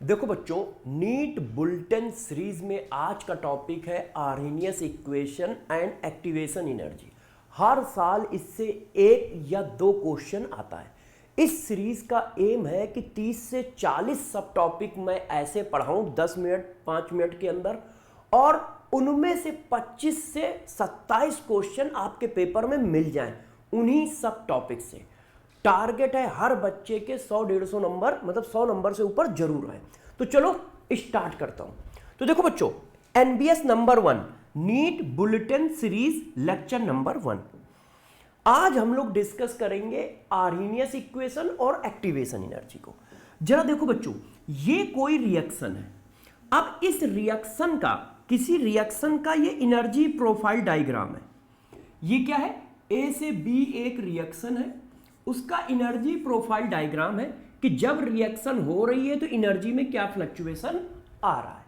देखो बच्चों, NEET bulletin series में आज का टॉपिक है Arrhenius equation and activation energy. हर साल इससे एक या दो क्वेश्चन आता है। इस सीरीज का एम है कि 30 से 40 सब टॉपिक मैं ऐसे पढ़ाऊं 10 मिनट 5 मिनट के अंदर, और उनमें से 25 से 27 क्वेश्चन आपके पेपर में मिल जाएं उन्हीं सब टॉपिक से। टारगेट है हर बच्चे के 100-150 नंबर, मतलब 100 नंबर से ऊपर जरूर है। तो चलो स्टार्ट करता हूं। तो देखो बच्चों, NBS number 1 NEET bulletin series lecture number 1। आज हम लोग डिस्कस करेंगे आर्हेनियस इक्वेशन और एक्टिवेशन एनर्जी को। जरा देखो बच्चों, ये कोई रिएक्शन है। अब इस रिएक्शन का, किसी रिएक्शन का ये एनर्जी प्रोफाइल डायग्राम है। ये क्या है? ए से बी एक रिएक्शन है, उसका एनर्जी प्रोफाइल डायग्राम है कि जब रिएक्शन हो रही है तो एनर्जी में क्या फ्लक्चुएशन आ रहा है।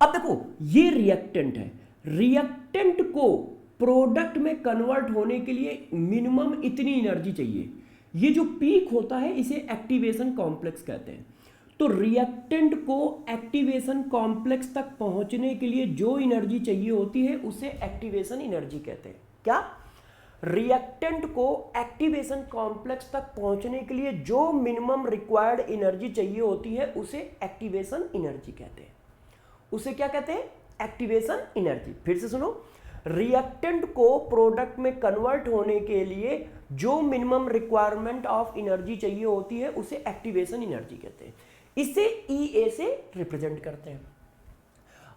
अब देखो, ये रिएक्टेंट है। रिएक्टेंट को प्रोडक्ट में कन्वर्ट होने के लिए मिनिमम इतनी एनर्जी चाहिए। ये जो पीक होता है इसे एक्टिवेशन कॉम्प्लेक्स कहते हैं। तो रिएक्टेंट को एक्टिवेशन कॉम्प्लेक्स तक पहुंचने के लिए जो एनर्जी चाहिए होती है उसे एक्टिवेशन एनर्जी कहते हैं। क्या? रिएक्टेंट को एक्टिवेशन कॉम्प्लेक्स तक पहुंचने के लिए जो मिनिमम रिक्वायर्ड एनर्जी चाहिए होती है उसे एक्टिवेशन एनर्जी कहते हैं। उसे क्या कहते हैं? Activation energy. फिर से सुनो, रिएक्टेंट को प्रोडक्ट में कन्वर्ट होने के लिए जो मिनिमम रिक्वायरमेंट ऑफ एनर्जी चाहिए होती है उसे एक्टिवेशन एनर्जी कहते हैं। इसे ई से रिप्रेजेंट करते हैं।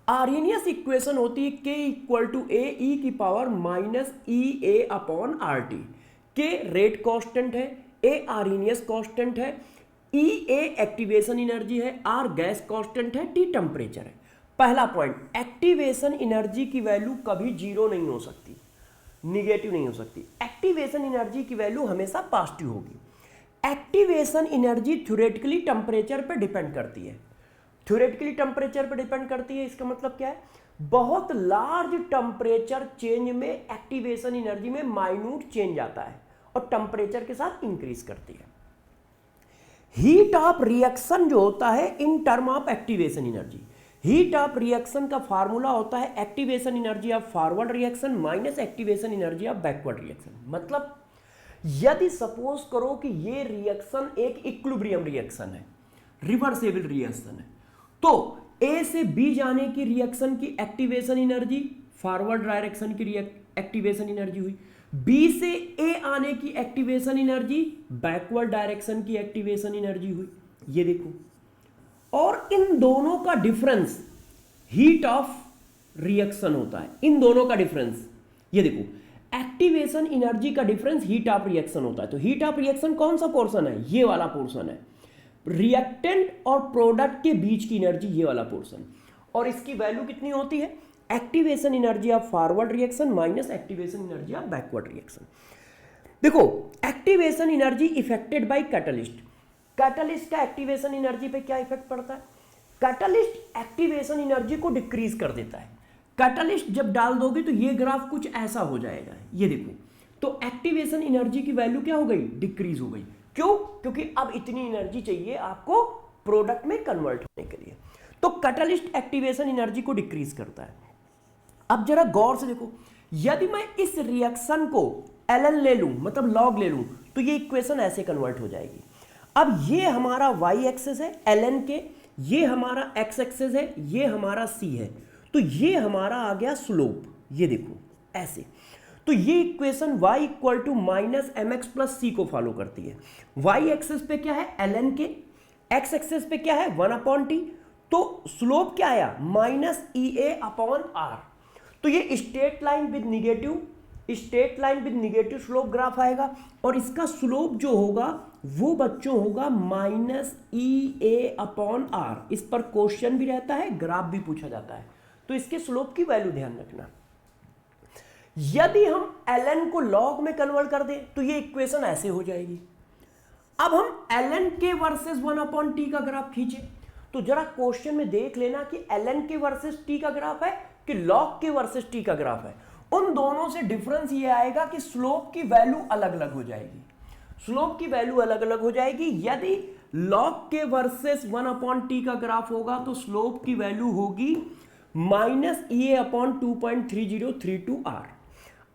आर्हेनियस इक्वेशन होती है K इक्वल टू ए ई की power minus E A upon R T. के रेट कांस्टेंट है, ए आर्हेनियस कांस्टेंट है, ई ए एक्टिवेशन एनर्जी है, आर गैस कांस्टेंट है, टी टेम्परेचर है। पहला पॉइंट, एक्टिवेशन एनर्जी की वैल्यू कभी जीरो नहीं हो सकती, निगेटिव नहीं हो सकती। एक्टिवेशन एनर्जी की वैल्यू हमेशा पॉजिटिव होगी। एक्टिवेशन एनर्जी थ्योरेटिकली टेम्परेचर पर डिपेंड करती है। थ्योरेटिकली टेम्परेचर पर डिपेंड करती है, इसका मतलब क्या है? बहुत लार्ज टेम्परेचर चेंज में एक्टिवेशन एनर्जी में माइन्यूट चेंज आता है और टेम्परेचर के साथ इंक्रीज करती है। हीट ऑफ रिएक्शन जो होता है in term of activation energy, heat of reaction का फार्मूला होता है activation energy of forward reaction minus activation energy of backward reaction. मतलब यदि सपोज करो कि ये रिएक्शन एक इक्विलिब्रियम रिएक्शन है, रिवर्सेबल रिएक्शन है, तो ए से बी जाने की रिएक्शन की एक्टिवेशन एनर्जी फॉरवर्ड डायरेक्शन की एक्टिवेशन एनर्जी हुई, बी से ए आने की एक्टिवेशन एनर्जी बैकवर्ड डायरेक्शन की एक्टिवेशन एनर्जी हुई। ये देखो, और इन दोनों का डिफरेंस हीट ऑफ रिएक्शन होता है। इन दोनों का डिफरेंस, ये देखो, एक्टिवेशन एनर्जी का डिफरेंस हीट ऑफ रिएक्शन होता है। तो हीट ऑफ रिएक्शन कौन सा पोर्शन है? ये वाला पोर्शन है। रिएक्टेंट और प्रोडक्ट के बीच की एनर्जी ये वाला पोर्शन, और इसकी वैल्यू कितनी होती है? Activation energy of forward reaction minus activation energy of backward reaction. देखो, activation energy affected by catalyst. Catalyst का एक्टिवेशन एनर्जी पे क्या इफेक्ट पड़ता है? कैटलिस्ट एक्टिवेशन एनर्जी को डिक्रीज कर देता है। कैटलिस्ट जब डाल दोगे तो ये ग्राफ कुछ ऐसा हो जाएगा, ये देखो। तो एक्टिवेशन एनर्जी की वैल्यू क्या हो गई? डिक्रीज हो गई। क्यों? क्योंकि अब इतनी एनर्जी चाहिए आपको प्रोडक्ट में कन्वर्ट होने के लिए। तो कैटलिस्ट एक्टिवेशन एनर्जी को डिक्रीज करता है। अब जरा गौर से देखो, यदि मैं इस रिएक्शन को ln ले लूं, मतलब लॉग ले लूं, तो ये इक्वेशन ऐसे कन्वर्ट हो जाएगी। अब ये हमारा y एक्सेस है ln के, ये हमारा x एक्सेस है, ये हमारा c है, तो ये हमारा आ गया स्लोप। ये देखो ऐसे। तो ये equation y equal to minus m x plus c को फॉलो करती है। y एक्सेस पे क्या है? ln के, x एक्सेस पे क्या है? 1/t। तो स्लोप क्या आया? Minus E A upon R. तो ये straight line with negative slope graph आएगा, और इसका स्लोप जो होगा वो बच्चों होगा minus E A upon R. इस पर क्वेश्चन भी रहता है, ग्राफ भी पूछा जाता है, तो इसके स्लोप की वैल्यू ध्यान रखना। यदि हम ln को log में कन्वर्ट कर दें तो ये इक्वेशन ऐसे हो जाएगी। अब हम ln के वर्सेस 1/t का ग्राफ खींचे, तो जरा क्वेश्चन में देख लेना कि ln के वर्सेस t का ग्राफ है कि log के वर्सेस t का ग्राफ है। उन दोनों से डिफरेंस ये आएगा कि स्लोप की वैल्यू अलग अलग हो जाएगी। स्लोप की वैल्यू अलग अलग हो जाएगी यदि लॉग के वर्सेस 1/t का ग्राफ होगा तो स्लोप की वैल्यू होगी -EA/2.3032R।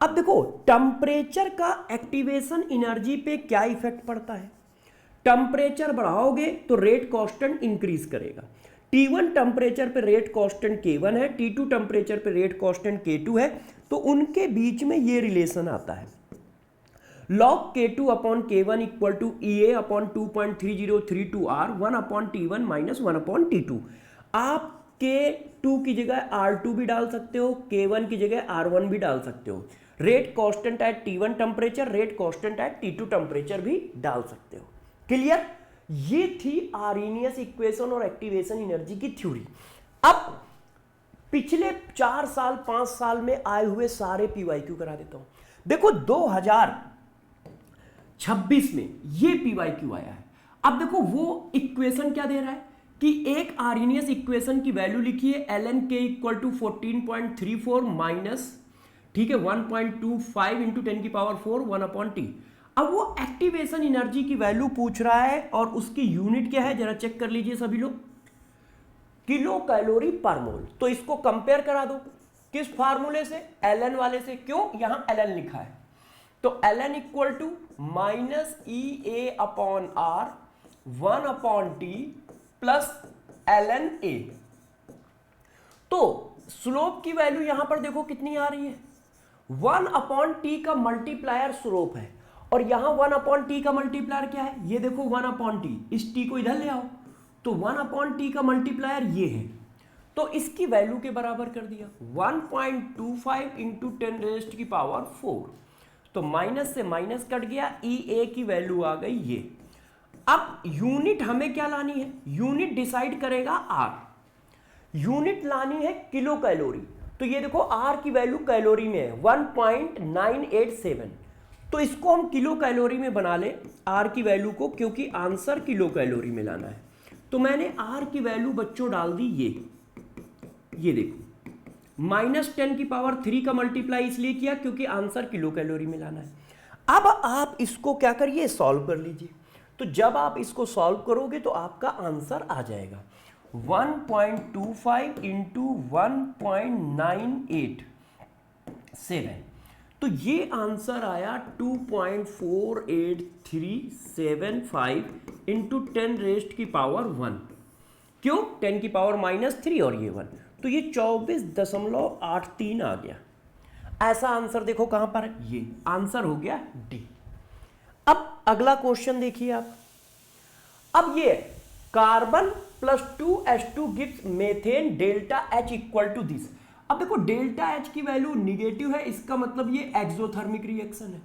अब देखो टेम्परेचर का एक्टिवेशन एनर्जी पे क्या इफेक्ट पड़ता है। टेम्परेचर बढ़ाओगे तो रेट कांस्टेंट इंक्रीज करेगा। T1 टेम्परेचर पे रेट कांस्टेंट K1 है, T2 टेम्परेचर पे रेट कांस्टेंट K2 है, तो उनके बीच में ये रिलेशन आता है log K2/K1 equal to EA/2.3032R 1/T1 minus 1/T2। आप K2 की जगह R2 भी डाल सकते हो, K1 की जगह R1 भी डाल सकते हो। Rate constant eight T1 temperature, rate constant eight T2 temperature भी डाल सकते हो। क्लियर? ये थी आर्हेनियस इक्वेशन और एक्टिवेशन एनर्जी की थ्योरी। अब पिछले 4 साल 5 साल में आए हुए सारे PYQ करा देता हूं। देखो 2026 में ये PYQ आया है। अब देखो वो इक्वेशन क्या दे रहा है कि एक आर्हेनियस इक्वेशन की वैल्यू लिखिए ln k equal to 14.34 minus, ठीक है, 1.25 इंटू 10⁴ 1/t। अब वो एक्टिवेशन एनर्जी की वैल्यू पूछ रहा है और उसकी यूनिट क्या है जरा चेक कर लीजिए सभी लोग, किलो कैलोरी पर मोल। तो इसको कंपेयर करा दो किस फार्मूले से, ln वाले से। क्यों? यहां ln लिखा है तो ln equal to -EA/R 1/t plus ln A। तो स्लोप की वैल्यू यहां पर देखो कितनी आ रही है, 1/t का मल्टीप्लायर स्लोप है और यहां 1/t का मल्टीप्लायर क्या है, ये देखो 1/t, इस t को इधर ले आओ तो 1/t का मल्टीप्लायर ये है, तो इसकी वैल्यू के बराबर कर दिया 1.25 इंटू 10⁴। तो माइनस से माइनस कट गया, EA की वैल्यू आ गई ये। अब यूनिट हमें क्या लानी है, यूनिट डिसाइड करेगा R। यूनिट लानी है किलो कैलोरी, तो ये देखो R की वैल्यू कैलोरी में है 1.987, तो इसको हम किलो कैलोरी में बना ले R की वैल्यू को, क्योंकि आंसर किलो कैलोरी में लाना है। तो मैंने R की वैल्यू बच्चों डाल दी ये देखो -10⁻³ का मल्टीप्लाई इसलिए किया क्योंकि आंसर किलो कैलोरी में लाना है। अब आप इसको क्या करिए, सॉल्व कर लीजिए। तो जब आप इसको सॉल्व करोगे तो आपका आंसर आ जाएगा 1.25 इंटू 1.987, तो ये आंसर आया 2.48375 इंटू 10⁻⁻1। क्यों? 10⁻³ और ये 1, तो ये 24.83 आ गया। ऐसा आंसर देखो कहां पर है, ये आंसर हो गया डी। अब अगला क्वेश्चन देखिए आप। अब ये carbon +2H2 gives methane delta H equal to this. अब देखो डेल्टा H की वैल्यू निगेटिव है, इसका मतलब ये एक्सोथर्मिक रिएक्शन है।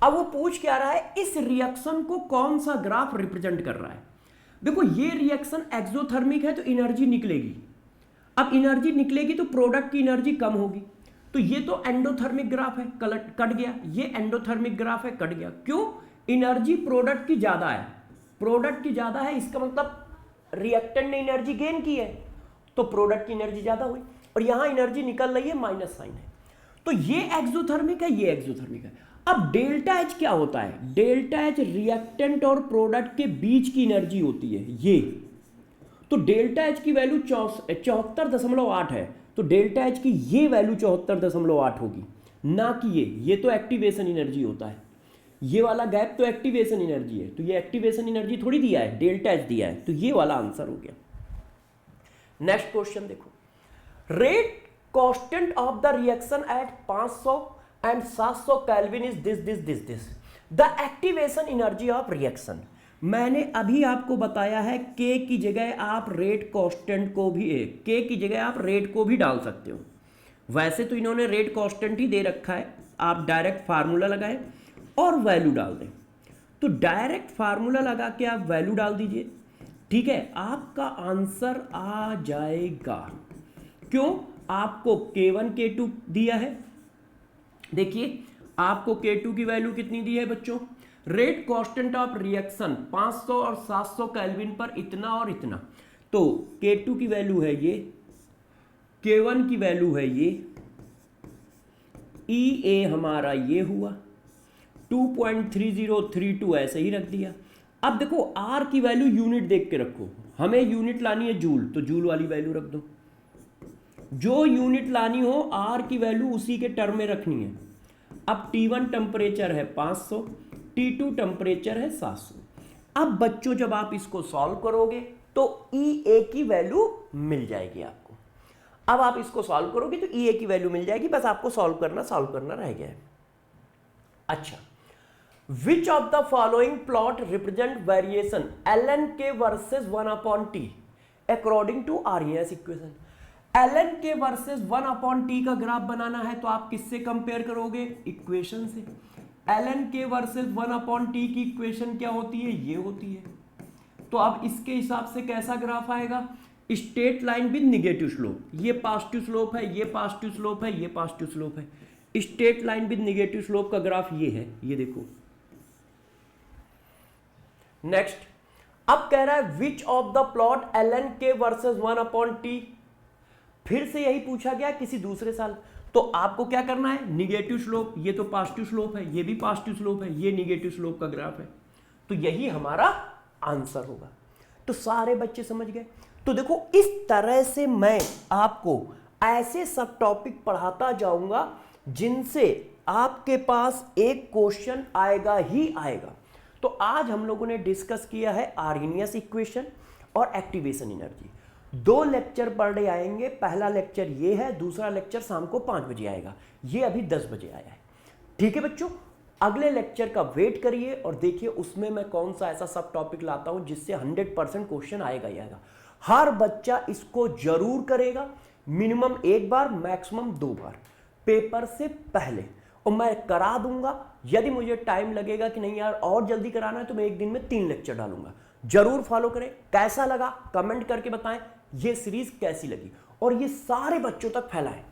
अब वो पूछ क्या रहा है, इस रिएक्शन को कौन सा ग्राफ रिप्रेजेंट कर रहा है। देखो ये रिएक्शन एक्सोथर्मिक है तो एनर्जी निकलेगी, अब एनर्जी निकलेगी तो प्रोडक्ट की एनर्जी कम होगी, तो ये तो एंडोथर्मिक ग्राफ है, कट गया, ये एंडोथर्मिक ग्राफ है, कट गया। क्यों? एनर्जी प्रोडक्ट की ज्यादा है, प्रोडक्ट की ज्यादा है, इसका मतलब रिएक्टेंट ने एनर्जी गेन की है तो प्रोडक्ट की एनर्जी ज्यादा हुई, और यहां एनर्जी निकल रही है, माइनस साइन है, तो ये एक्सोथर्मिक है, ये एक्सोथर्मिक है। अब डेल्टा एच क्या होता है, डेल्टा एच रिएक्टेंट और प्रोडक्ट के बीच की एनर्जी होती है ये, तो डेल्टा एच की वैल्यू 74.8 है, तो डेल्टा एच की ये वैल्यू 74.8 होगी, ना कि ये तो एक्टिवेशन एनर्जी होता है, ये वाला गैप तो एक्टिवेशन एनर्जी है, तो ये एक्टिवेशन एनर्जी थोड़ी दिया है, डेल्टा एच दिया है, तो ये वाला आंसर हो गया। नेक्स्ट क्वेश्चन देखो, rate constant of the reaction at 500 and 700 kelvin is this the activation energy of reaction. मैंने अभी आपको बताया है के की जगह आप रेट कांस्टेंट को भी, के की जगह आप रेट को भी डाल सकते हो। वैसे तो इन्होंने रेट कांस्टेंट ही दे रखा है, आप डायरेक्ट फार्मूला लगाएं और वैल्यू डाल दें, तो डायरेक्ट फार्मूला लगा के आप वैल्यू डाल दीजिए, ठीक है, आपका आंसर आ जाएगा। क्यों? आपको K1 K2 दिया है, देखिए आपको K2 की वैल्यू कितनी दी है बच्चों, रेट कांस्टेंट ऑफ रिएक्शन 500 और 700 केल्विन पर इतना और इतना, तो K2 की वैल्यू है ये, K1 की वैल्यू है ये, EA हमारा ये हुआ 2.3032 ऐसे ही रख दिया, अब देखो आर की वैल्यू यूनिट देख के रखो, हमें यूनिट लानी है जूल, तो जूल वाली वैल्यू रख दो। जो यूनिट लानी हो आर की वैल्यू उसी के टर्म में रखनी है। अब T1 टेम्परेचर है 500, T2 टेम्परेचर है 700। अब बच्चों जब आप इसको सॉल्व करोगे तो EA की वैल्यू मिल जाएगी आपको। अब आप इसको सॉल्व करोगे तो EA की वैल्यू मिल जाएगी, बस आपको सॉल्व करना रह गया है। अच्छा, which of the following plot represent variation ln versus 1/t according to Arrhenius equation. ln versus 1/t का ग्राफ बनाना है तो आप किससे कंपेयर करोगे? इक्वेशन से। ln वर्सेस 1/t की इक्वेशन क्या होती है? ये होती है। तो अब इसके हिसाब से कैसा ग्राफ आएगा? Straight line with negative slope, ये पॉजिटिव स्लोप है, ये पॉजिटिव स्लोप है, ये पॉजिटिव स्लोप है। Straight line with negative slope का ग्राफ ये है, ये देखो। नेक्स्ट, अब कह रहा है विच of the plot ln versus 1/t। फिर से यही पूछा गया किसी दूसरे साल। तो आपको क्या करना है? निगेटिव स्लोप, ये तो पॉजिटिव स्लोप है, ये भी पॉजिटिव स्लोप है, ये निगेटिव स्लोप का ग्राफ है, तो यही हमारा आंसर होगा। तो सारे बच्चे समझ गए। तो देखो इस तरह से मैं आपको ऐसे सब टॉपिक पढ़ाता जाऊंगा जिनसे आपके पास एक क्वेश्चन आएगा ही आएगा। तो आज हम लोगों ने डिस्कस किया है आर्हेनियस इक्वेशन और activation energy. 2 lecture per day आएंगे। पहला लेक्चर ये है, दूसरा लेक्चर शाम को 5 बजे आएगा, ये अभी 10 बजे आया है। ठीक है बच्चों, अगले लेक्चर का वेट करिए और देखिए उसमें मैं कौन सा ऐसा सब टॉपिक लाता हूं जिससे 100% क्वेश्चन आएगा ही आएगा। हर बच्चा इसको जरूर करेगा, मिनिमम 1 बार, मैक्सिमम 2 बार पेपर से पहले, और मैं करा दूंगा। यदि मुझे टाइम लगेगा कि नहीं यार और जल्दी कराना है तो मैं एक दिन में 3 लेक्चर डालूंगा। जरूर फॉलो करें। कैसा लगा कमेंट करके बताएं, ये सीरीज कैसी लगी, और ये सारे बच्चों तक फैलाएं।